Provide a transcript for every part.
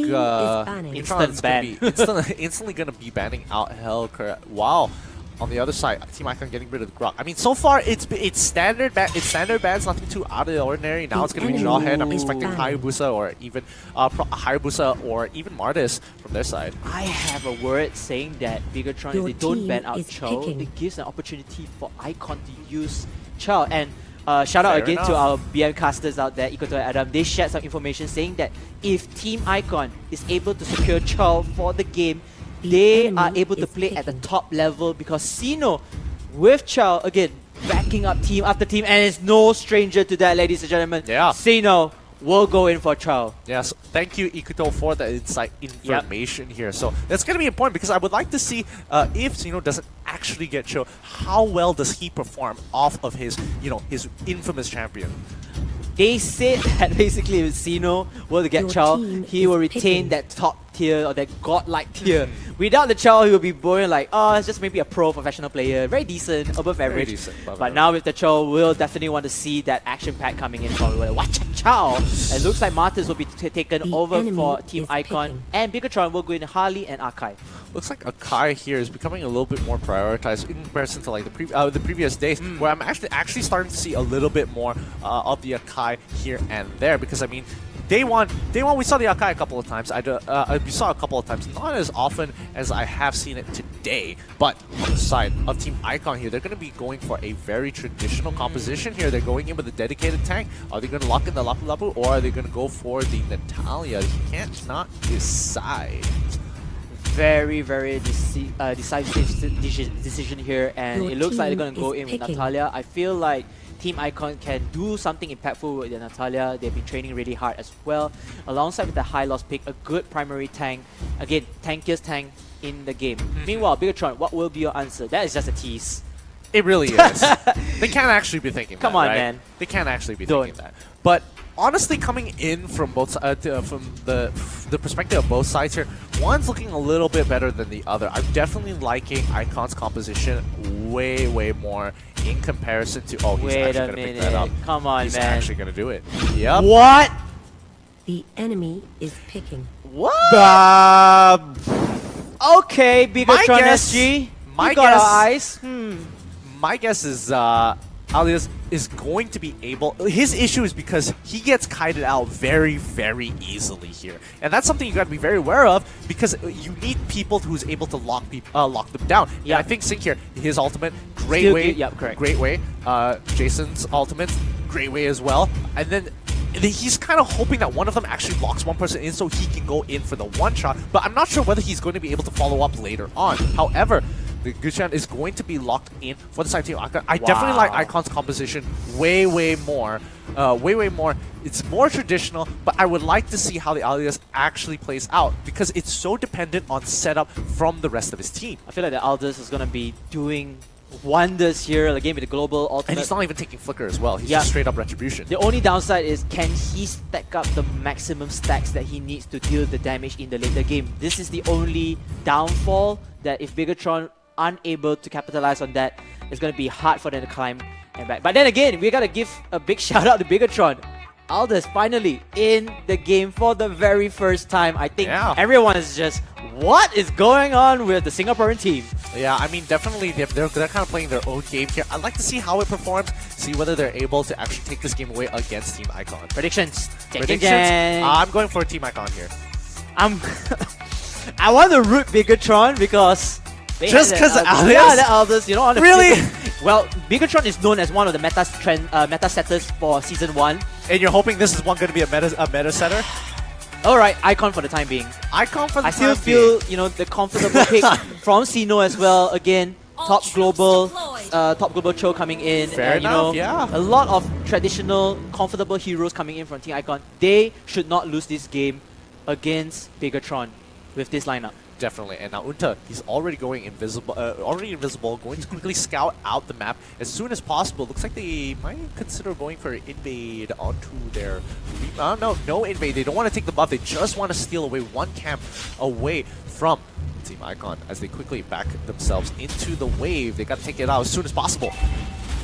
Instant ban. Instantly gonna be banning out Hellcare. Wow. On the other side, Team Icon getting rid of the Grok. I mean, so far it's standard bans, nothing too out of the ordinary. Now it's gonna be Jawhead. I'm expecting Hayabusa or even Martis from their side. I have a word saying that BIGETRON, if they don't ban out Chow, it gives an opportunity for Icon to use Chow. And shout out again to our BM casters out there, Ikoto and Adam. They shared some information saying that if Team Icon is able to secure Chow for the game, they are able to play at the top level because Sino with Chow, again, backing up team after team, and is no stranger to that, ladies and gentlemen. Yeah. Sino will go in for Chow. Yes, thank you, Ikuto, for the inside information here. So that's going to be important because I would like to see if Sino doesn't actually get Chow, how well does he perform off of his, his infamous champion. They said that basically if Sino were to get Chow, he will retain that top tier or that godlike tier. Without the Chow, he will be boring like, oh, it's just maybe a professional player, very decent, above average. But now with the Chow, we'll definitely want to see that action pack coming in from watch Chow. It looks like Martis will be taken over for Team Icon, and BIGETRON will go in Harley and Akai. Looks like Akai here is becoming a little bit more prioritized in comparison to like the previous days, where I'm actually starting to see a little bit more of the Akai here and there. Because I mean, Day one, we saw the Akai a couple of times. We saw a couple of times, not as often as I have seen it today. But on the side of Team Icon here, they're going to be going for a very traditional composition here. They're going in with a dedicated tank. Are they going to lock in the Lapu Lapu, or are they going to go for the Natalia? You can't not decide. Very, very decisive decision here, and it looks like they're going to go in with Natalia. I feel like Team Icon can do something impactful with the Natalia. They've been training really hard as well. Alongside with the high loss pick, a good primary tank. Again, tankiest tank in the game. Meanwhile, BIGETRON, what will be your answer? That is just a tease. It really is. They can't actually be thinking that, Come on, right? man. They can't actually be thinking that. But honestly, coming in from both from the perspective of both sides here, one's looking a little bit better than the other. I'm definitely liking Icon's composition way more in comparison to he's actually gonna pick that up. Come on, he's man. He's actually gonna do it. Yep. What? The enemy is picking. What? Okay, BIGETRON SG. You got our eyes. My guess is Alias is going to be able. His issue is because he gets kited out very easily here, and that's something you got to be very aware of because you need people who's able to lock them down. Yeah, I think Sync here, his ultimate, great way. Yep, correct. Great way. Jason's ultimate, great way as well, and then he's kind of hoping that one of them actually locks one person in so he can go in for the one shot. But I'm not sure whether he's going to be able to follow up later on. However, the Guchan is going to be locked in for the side team Icon. I definitely like Icon's composition way more. Way more. It's more traditional, but I would like to see how the Alias actually plays out because it's so dependent on setup from the rest of his team. I feel like the Aldous is going to be doing wonders here again with the global ultimate. And he's not even taking Flicker as well. He's just straight up Retribution. The only downside is, can he stack up the maximum stacks that he needs to deal the damage in the later game? This is the only downfall, that if BIGETRON unable to capitalize on that, it's going to be hard for them to climb and back. But then again, we got to give a big shout out to BIGETRON. Aldous finally in the game for the very first time. I think everyone is just, what is going on with the Singaporean team? Yeah, I mean, definitely they're kind of playing their own game here. I'd like to see how it performs, see whether they're able to actually take this game away against Team Icon. Predictions. I'm going for Team Icon here. I want to root BIGETRON because just because Aldous? Yeah, the Aldous, you know. Really? Well, BIGETRON is known as one of the meta setters for Season 1. And you're hoping this is going to be a meta setter? Alright, Icon for the time being. Icon for the time being. I still feel, the comfortable pick from Sino as well. Again, top global Cho coming in. Fair enough, A lot of traditional, comfortable heroes coming in from Team Icon. They should not lose this game against BIGETRON with this lineup. Definitely, and now Unta, he's already going invisible, going to quickly scout out the map as soon as possible. Looks like they might consider going for invade onto their... no invade, they don't want to take the buff, they just want to steal away one camp away from Team Icon as they quickly back themselves into the wave. They got to take it out as soon as possible.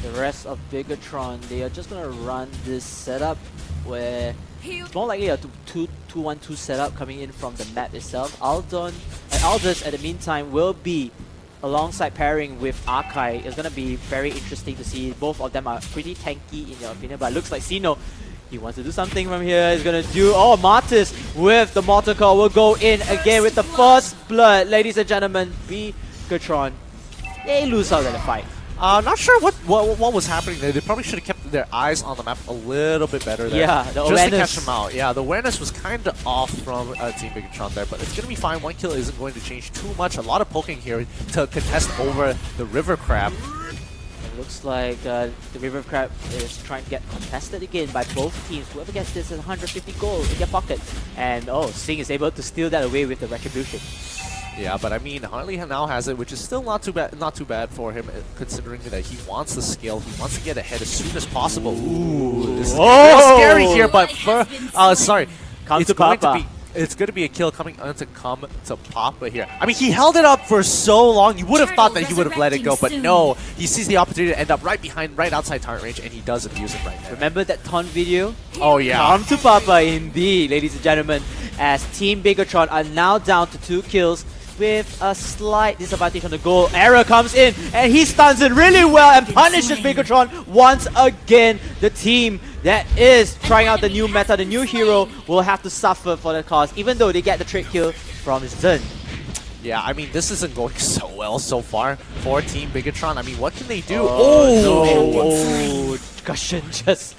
The rest of BIGETRON, they are just going to run this setup where it's more likely a 2-1-2 setup coming in from the map itself. Aldous at the meantime will be alongside pairing with Arkai. It's going to be very interesting to see. Both of them are pretty tanky in your opinion, but it looks like Sino, he wants to do something from here. He's going to do... Oh, Martis with the Mortar Core will go in again with the first blood. Ladies and gentlemen, BIGETRON, they lose out in the fight. Not sure what was happening there. They probably should have kept their eyes on the map a little bit better there. Yeah, the just awareness. to catch them out. Yeah, the awareness was kind of off from Team BIGETRON there, but it's going to be fine. One kill isn't going to change too much. A lot of poking here to contest over the River Crab. It looks like the River Crab is trying to get contested again by both teams. Whoever gets this is 150 gold in their pocket. And oh, Sing is able to steal that away with the Retribution. Yeah, but I mean, Harley now has it, which is still not too bad for him, considering that he wants the skill. He wants to get ahead as soon as possible. Ooh, this is real scary here, but for sorry, it's going to be a kill coming to come to Papa here. I mean, he held it up for so long. You would have thought that he would have let it go, but no. He sees the opportunity to end up right outside target range, and he does abuse it right there. Remember that taunt video? Oh yeah. Come to Papa indeed, ladies and gentlemen, as Team BIGETRON are now down to 2 kills with a slight disadvantage on the goal. Error comes in and he stuns it really well and punishes BIGETRON once again. The team that is trying out the new meta, the new hero, will have to suffer for the cause, even though they get the trade kill from Zen. Yeah, I mean, this isn't going so well so far for Team BIGETRON. I mean, what can they do? Oh, Gushin just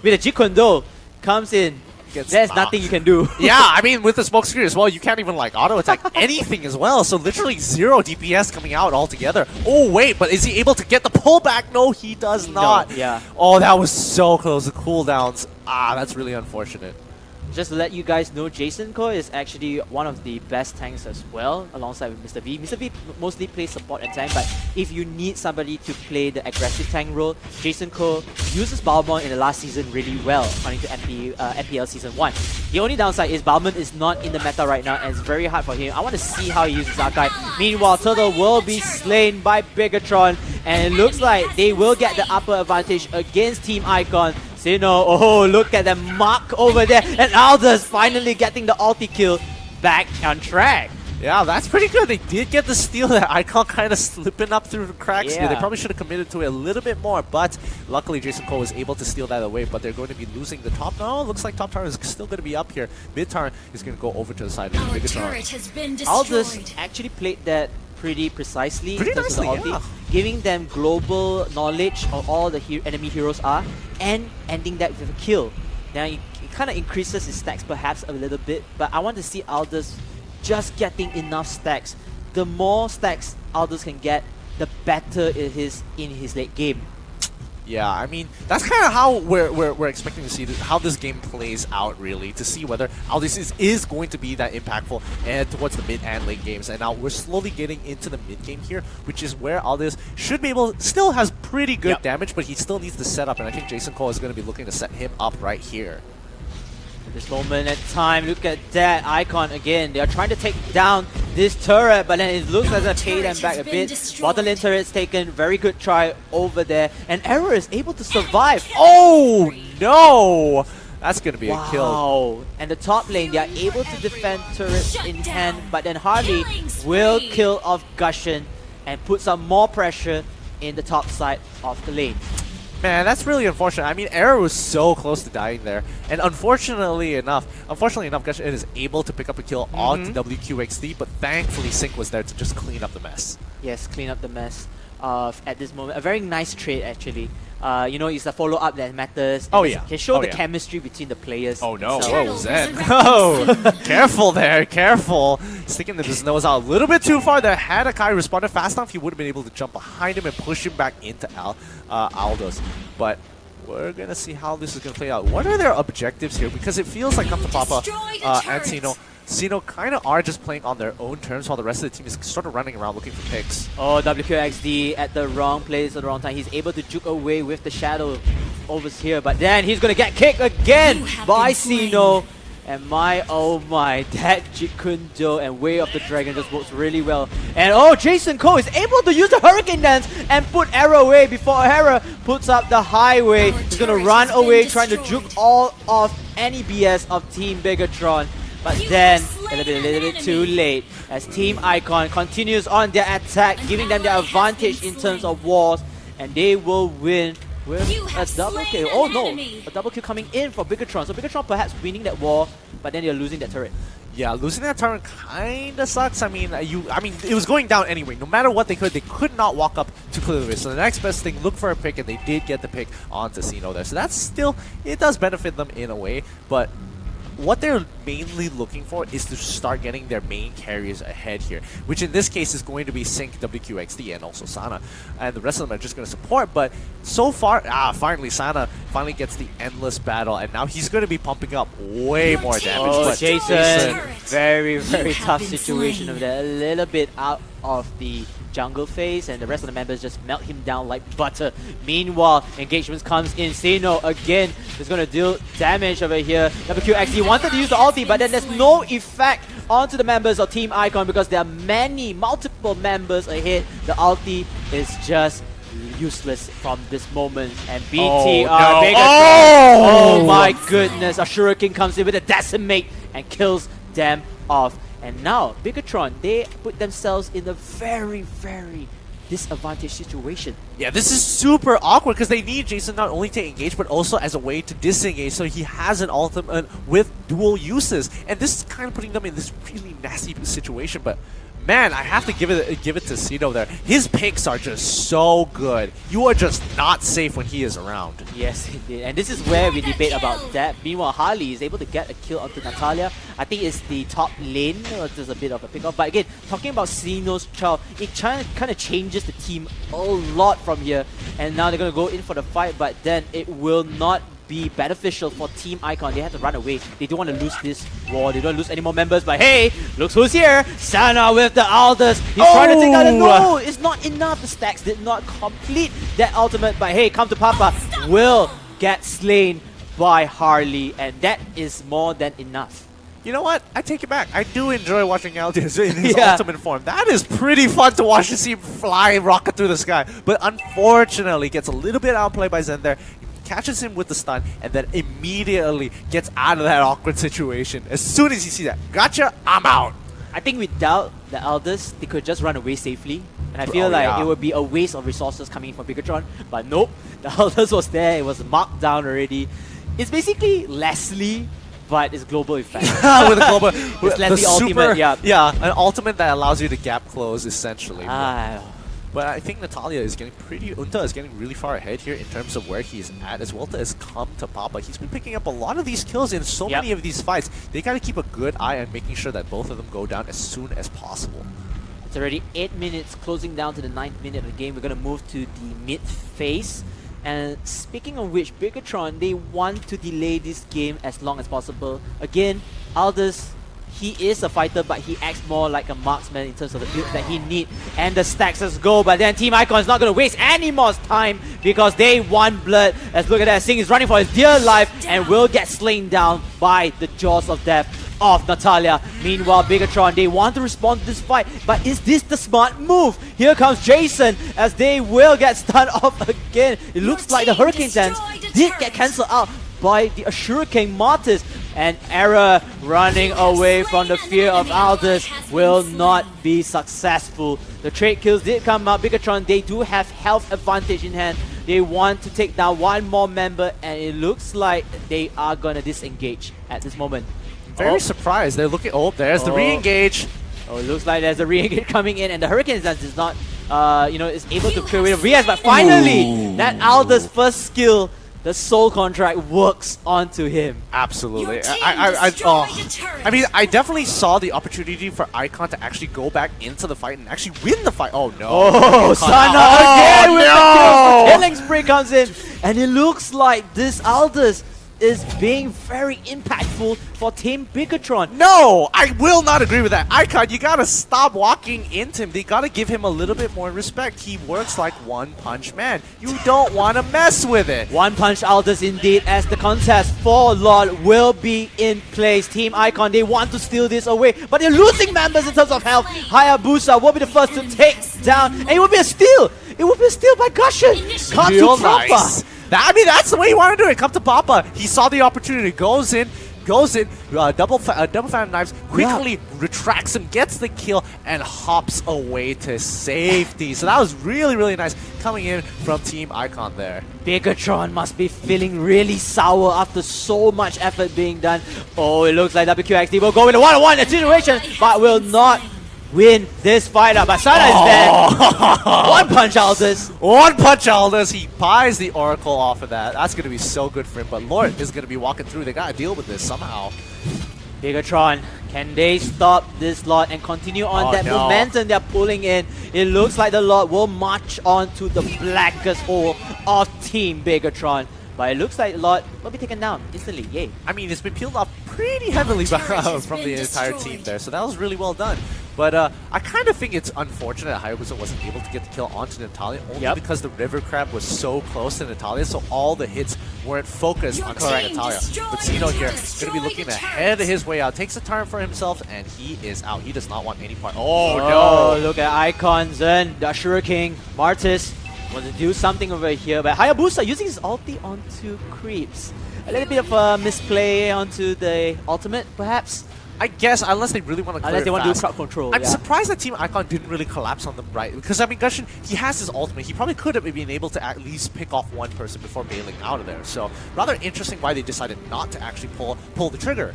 with a Jikondo comes in. There's nothing you can do. Yeah, I mean, with the smoke screen as well, you can't even like auto attack anything as well. So literally 0 DPS coming out altogether. Oh wait, but is he able to get the pullback? No, he does not. No, yeah. Oh, that was so close. The cooldowns. That's really unfortunate. Just to let you guys know, Jason Ko is actually one of the best tanks as well, alongside with Mr. V. Mr. V mostly plays support and tank, but if you need somebody to play the aggressive tank role, Jason Ko uses Balmond in the last season really well, according to MPL Season 1. The only downside is Balmond is not in the meta right now, and it's very hard for him. I want to see how he uses Arkai. Meanwhile, Turtle will be slain by BIGETRON, and it looks like they will get the upper advantage against Team Icon. Sino, oh, look at the mark over there, and Aldous finally getting the ulti kill back on track. Yeah, that's pretty good. They did get the steal. That Icon kind of slipping up through the cracks here. They probably should have committed to it a little bit more, but luckily Jason Cole was able to steal that away, but they're going to be losing the top. No, looks like top tower is still going to be up here. Mid tower is going to go over to the side of the BIGETRON. Aldous actually played that pretty precisely in terms of the ulti, yeah. giving them global knowledge of all the enemy heroes are, and ending that with a kill. Now it kind of increases his stacks perhaps a little bit, but I want to see Aldous just getting enough stacks. The more stacks Aldous can get, the better it is in his late game. Yeah, I mean, that's kind of how we're expecting to see how this game plays out, really, to see whether Aldous is going to be that impactful and towards the mid and late games. And now we're slowly getting into the mid game here, which is where Aldous should be able, still has pretty good damage, but he still needs the setup, and I think Jason Cole is going to be looking to set him up right here. This moment in time, look at that Icon again. They are trying to take down this turret, but then it looks like they pay them back a bit. Bottom lane turret's taken, very good try over there, and Error is able to survive. Oh no! That's gonna be a kill. And the top lane, they are able to defend turrets in hand, but then Harley will kill off Gushin and put some more pressure in the top side of the lane. Man, that's really unfortunate. I mean, Error was so close to dying there. And unfortunately enough, Gushin is able to pick up a kill on WQXD, but thankfully Sync was there to just clean up the mess. Yes, clean up the mess at this moment. A very nice trade, actually. You know, it's the follow-up that matters. Oh, yeah. Can show the chemistry between the players. Oh, no. So, Whoa, Zen. Oh, careful there. Careful. Sticking his nose out a little bit too far there. Had Akai responded fast enough, he would have been able to jump behind him and push him back into Aldous. But we're going to see how this is going to play out. What are their objectives here? Because it feels like Come to Papa and Sino kind of are just playing on their own terms while the rest of the team is sort of running around looking for picks. Oh, WQXD at the wrong place at the wrong time. He's able to juke away with the shadow over here, but then he's going to get kicked again by Sino. And oh my, that Jeet Kune Do and Way of the Dragon just works really well. And oh, Jason Cole is able to use the Hurricane Dance and put Arrow away before Hera puts up the Highway. He's gonna run away trying to juke all of any BS of Team Bigetron. But then, a little bit too late as Team Icon continues on their attack, giving them the advantage in terms of wars. And they will win with a double kill. Oh no, a double kill coming in for Bigetron. So Bigetron perhaps winning that war, but then they're losing that turret. Yeah, losing that turret kinda sucks. I mean, it was going down anyway. No matter what they could not walk up to clear the way. So the next best thing, look for a pick, and they did get the pick onto Sino there. So that's still, it does benefit them in a way, but what they're mainly looking for is to start getting their main carriers ahead here, which in this case is going to be Sync, WQXD, and also Sana. And the rest of them are just going to support, but so far, finally Sana finally gets the endless battle, and now he's going to be pumping up way more damage. Oh, but Jason, very tough situation over there. A little bit out of the jungle phase, and the rest of the members just melt him down like butter. Meanwhile, engagements comes in. Sino again is going to deal damage over here. WQXD wanted to use the ulti, but then there's no effect onto the members of Team Icon because there are multiple members ahead. The ulti is just useless from this moment. And BTR, oh my goodness, a Shuriken comes in with a decimate and kills them off. And now, Bigetron, they put themselves in a very disadvantaged situation. Yeah, this is super awkward because they need Jason not only to engage, but also as a way to disengage, so he has an ultimate with dual uses. And this is kind of putting them in this really nasty situation, but man, I have to give it to Sino there. His picks are just so good. You are just not safe when he is around. Yes, indeed. And this is where we debate about that. Meanwhile, Harley is able to get a kill onto Natalia. I think it's the top lane. There's a bit of a pick-off. But again, talking about Sino's child, it kind of changes the team a lot from here. And now they're going to go in for the fight, but then it will not be beneficial for Team Icon. They have to run away. They don't want to lose this war. They don't lose any more members. But hey, looks who's here. Sana with the Aldous. He's trying to take out a no. It's not enough. The stacks did not complete that ultimate. But hey, come to Papa will get slain by Harley. And that is more than enough. You know what? I take it back. I do enjoy watching Aldous in his ultimate form. That is pretty fun to watch to see him fly rocket through the sky. But unfortunately, gets a little bit outplayed by Zen there. Catches him with the stun, and then immediately gets out of that awkward situation. As soon as you see that, gotcha, I'm out. I think without the Aldous, they could just run away safely. And I feel like it would be a waste of resources coming in from Bigetron. But nope, the Aldous was there. It was marked down already. It's basically Leslie, but it's global effect. With a global, it's Leslie ultimate, yeah, an ultimate that allows you to gap close essentially. But I think Natalia is getting Unta is getting really far ahead here in terms of where he's at, as Welta has come to Papa. He's been picking up a lot of these kills in so many of these fights. They gotta keep a good eye on making sure that both of them go down as soon as possible. It's already 8 minutes, closing down to the 9th minute of the game. We're gonna move to the mid phase. And speaking of which, Bigetron, they want to delay this game as long as possible. Again, Aldous, he is a fighter, but he acts more like a marksman in terms of the build that he needs. And the stacks just go, but then Team Icon is not going to waste any more time because they want blood. Let's look at that. Singh is running for his dear life and will get slain down by the jaws of death of Natalia. Meanwhile, Bigetron, they want to respond to this fight, but is this the smart move? Here comes Jason as they will get stunned off again. It looks like the Hurricane Dance did get cancelled out by the Shuriken Martyrs. And Era running away from the fear of Aldous will not be successful. The trade kills did come out. Bigetron, they do have health advantage in hand. They want to take down one more member, and it looks like they are going to disengage at this moment. Very surprised. They're looking. Oh, there's the re-engage. Oh, it looks like there's a re-engage coming in, and the Hurricane Dance is not, is able to clear away the Riaz. But finally, that Aldous first skill, the soul contract, works onto him. Absolutely. I mean, I definitely saw the opportunity for Icon to actually go back into the fight and actually win the fight. Oh no. Oh, Sana again with the kills. The killing spree comes in. And it looks like this Aldous is being very impactful for Team BIGETRON. No, I will not agree with that. Icon, you gotta stop walking into him. They gotta give him a little bit more respect. He works like One Punch Man. You don't want to mess with it. One Punch Aldous indeed, as the contest for Lord will be in place. Team Icon, they want to steal this away, but they're losing members in terms of health. Hayabusa will be the first to take down, and it will be a steal. It will be a steal by Gushin. Come to Real Papa. nice. I mean, that's the way you want to do it. Come to Papa. He saw the opportunity, goes in, double fan knives, quickly retracts him, gets the kill, and hops away to safety. So that was really, really nice coming in from Team Icon there. BIGETRON must be feeling really sour after so much effort being done. Oh, it looks like WQXD will go in a one-on-one situation, but will not win this fight up. But Sana is dead. One Punch Aldous. One Punch Aldous. He buys the Oracle off of that. That's going to be so good for him. But Lord is going to be walking through. They got to deal with this somehow. BIGETRON, can they stop this lot and continue on that momentum they're pulling in? It looks like the lot will march on to the blackest hole of Team BIGETRON. But it looks like the lot will be taken down instantly. Yay. I mean, it's been peeled off pretty heavily from the entire team there. So that was really well done. But I kind of think it's unfortunate that Hayabusa wasn't able to get the kill onto Natalia only because the River Crab was so close to Natalia, so all the hits weren't focused on Natalia. But Zeno here is going to be looking ahead of his way out. Takes a turn for himself, and he is out. He does not want any part. Oh, no. Look at Icons and the Ashura King. Martis wants to do something over here, but Hayabusa using his ulti onto creeps. A little bit of a misplay onto the ultimate, perhaps. I guess, unless they really want to clear Unless they want to do fast. crowd control. I'm surprised that Team Icon didn't really collapse on them right. Because, I mean, Gushin, he has his ultimate. He probably could have been able to at least pick off one person before bailing out of there. So, rather interesting why they decided not to actually pull the trigger.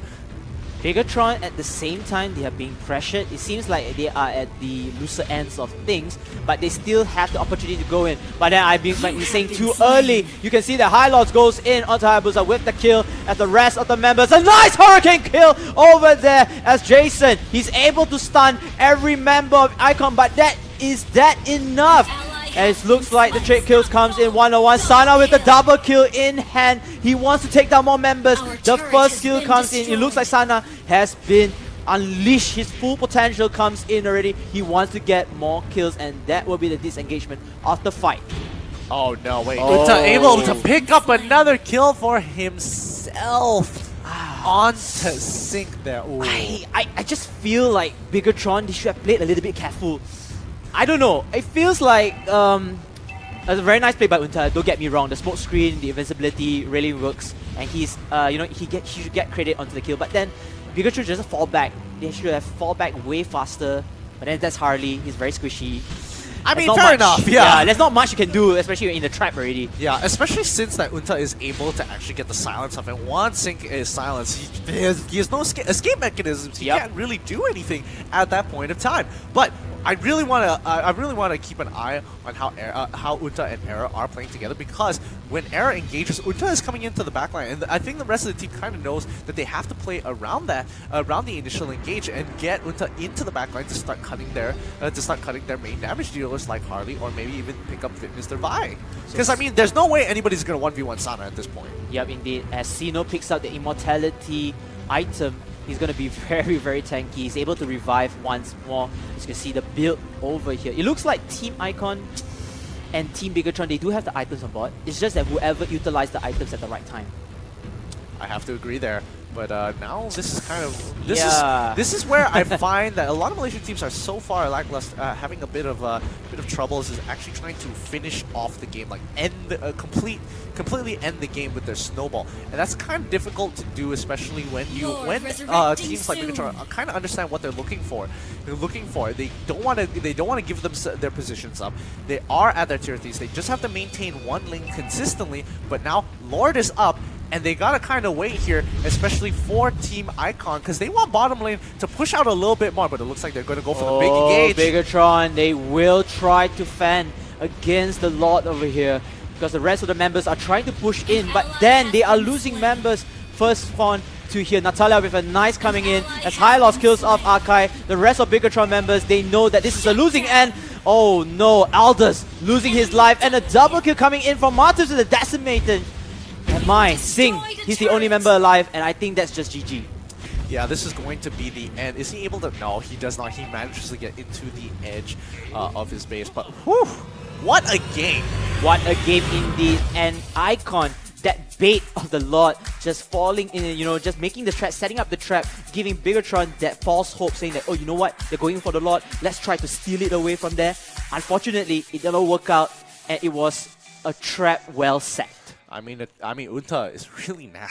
BIGETRON, at the same time, they are being pressured. It seems like they are at the looser ends of things, but they still have the opportunity to go in. But then I've been saying too early. You can see that High Lords goes in onto Hayabusa with the kill as the rest of the members. A nice Hurricane kill over there as Jason. He's able to stun every member of Icon, but is that enough? And it looks like the trade kills comes in 1-on-1. Sana with the double kill in hand. He wants to take down more members. The first kill comes in. It looks like Sana has been unleashed. His full potential comes in already. He wants to get more kills, and that will be the disengagement of the fight. Oh no, wait. Uta able to pick up another kill for himself. Onto sync there. Ooh. I just feel like BIGETRON, they should have played a little bit careful. I don't know. It feels like a very nice play by Unta. Don't get me wrong. The smoke screen, the invincibility really works, and he's he should get credit onto the kill. But then BIGETRON just fall back. They should have fall back way faster. But then that's Harley. He's very squishy. I mean, fair enough, yeah. There's not much you can do, especially in the trap already. Yeah, especially since that Unta is able to actually get the silence off, and once Sync is silenced, he has no escape mechanisms. He can't really do anything at that point of time. But I really want to keep an eye on how Unta and Era are playing together, because when Era engages, Unta is coming into the backline, and I think the rest of the team kind of knows that they have to play around the initial engage and get Unta into the backline to start cutting their main damage dealers like Harley, or maybe even pick up Fitness their Vi. Because I mean, there's no way anybody's gonna 1v1 Sana at this point. Yep, indeed. As Sino picks up the immortality item, he's going to be very, very tanky. He's able to revive once more. As you can see the build over here. It looks like Team Icon and Team BIGETRON, they do have the items on board. It's just that whoever utilized the items at the right time. I have to agree there. But now this is kind of this is where I find that a lot of Malaysian teams are so far lackluster, having a bit of troubles is actually trying to finish off the game, like completely end the game with their snowball, and that's kind of difficult to do, especially when teams like BIGETRON kind of understand what they're looking for. They don't want to give them their positions up. They are at their tier 3s. They just have to maintain one lane consistently. But now Lord is up, and they gotta kind of wait here, especially for Team Icon, because they want bottom lane to push out a little bit more, but it looks like they're going to go for the big engage. BIGETRON, they will try to fan against the Lord over here, because the rest of the members are trying to push in, but then they are losing members. First spawn to here, Natalia with a nice coming in, as High Loss kills off Akai. The rest of BIGETRON members, they know that this is a losing end. Oh no, Aldous losing his life, and a double kill coming in from Martus with the decimated. My, Sing, he's the only member alive, and I think that's just GG. Yeah, this is going to be the end. Is he able to? No, he does not. He manages to get into the edge of his base. But whew, what a game! What a game indeed. And Icon, that bait of the Lord, just falling in, you know, just making the trap, setting up the trap, giving Bigetron that false hope, saying that, oh, you know what, they're going for the Lord, let's try to steal it away from there. Unfortunately, it never worked out, and it was a trap well set. I mean, Unta is really nasty.